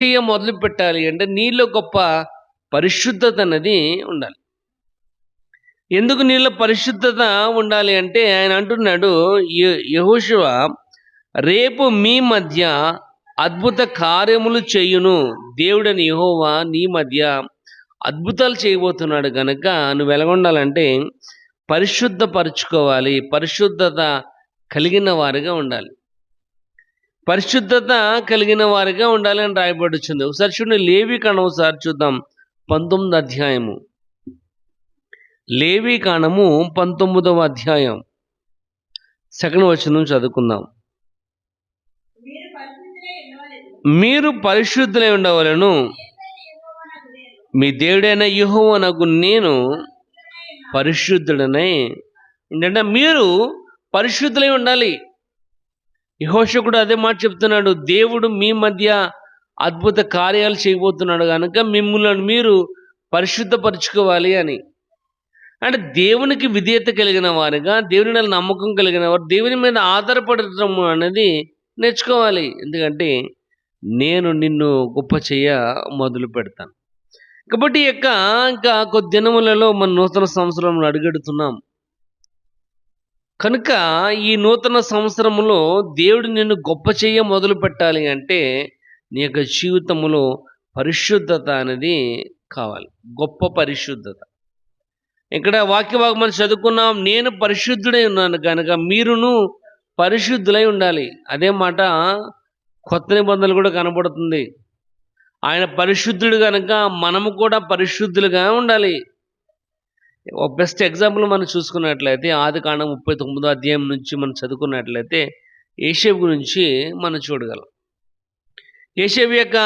మొదలు పెట్టాలి అంటే నీలో గొప్ప పరిశుద్ధత అనేది ఉండాలి. ఎందుకు నీలో పరిశుద్ధత ఉండాలి అంటే ఆయన అంటున్నాడు, యెహోషువ రేపు మీ మధ్య అద్భుత కార్యములు చేయును. దేవుడని యెహోవా నీ మధ్య అద్భుతాలు చేయబోతున్నాడు గనక నువ్వు ఎలాగుండాలంటే పరిశుద్ధపరుచుకోవాలి. పరిశుద్ధత కలిగిన వారిగా ఉండాలి. పరిశుద్ధత కలిగిన వారిగా ఉండాలని రాయబడుచుంది. ఒకసారి చూడండి, లేవీకాండం ఒకసారి చూద్దాం. 19వ అధ్యాయము. లేవీకాండము 19వ అధ్యాయం 2వ వచనం చదువుకుందాం. మీరు పరిశుద్ధులై ఉండవలెను, మీ దేవుడైన యెహోవానగు నేను పరిశుద్ధుడనై. ఏంటంటే మీరు పరిశుద్ధులై ఉండాలి. యెహోషువ కూడా అదే మాట చెప్తున్నాడు. దేవుడు మీ మధ్య అద్భుత కార్యాలు చేయబోతున్నాడు కనుక మిమ్మల్ని మీరు పరిశుద్ధపరచుకోవాలి అని. అంటే దేవునికి విధేయత కలిగిన వారుగా, దేవుని మీద నమ్మకం కలిగిన వారు, దేవుని మీద ఆధారపడటం అనేది నేర్చుకోవాలి. ఎందుకంటే నేను నిన్ను గొప్ప చేయ మొదలు పెడతాను. కాబట్టి ఇంకా కొద్ది దినములలో మన నూతన సంవత్సరంలో అడుగెడుతున్నాం కనుక ఈ నూతన సంవత్సరములో దేవుడు నిన్ను గొప్ప చేయ మొదలు పెట్టాలి అంటే నీ యొక్క జీవితంలో పరిశుద్ధత అనేది కావాలి. గొప్ప పరిశుద్ధత. ఇక్కడ వాక్యభాగం మనం చదువుకున్నాం, నేను పరిశుద్ధుడై ఉన్నాను కనుక మీరును పరిశుద్ధులై ఉండాలి. అదే మాట కొత్త నిబంధనలు కూడా కనబడుతుంది. ఆయన పరిశుద్ధుడు కనుక మనము కూడా పరిశుద్ధులుగా ఉండాలి. ఒక బెస్ట్ ఎగ్జాంపుల్ మనం చూసుకున్నట్లయితే ఆదికాండం 39వ అధ్యాయం నుంచి మనం చదువుకున్నట్లయితే యేషేపు గురించి మనం చూడగలం. యేషేపు యొక్క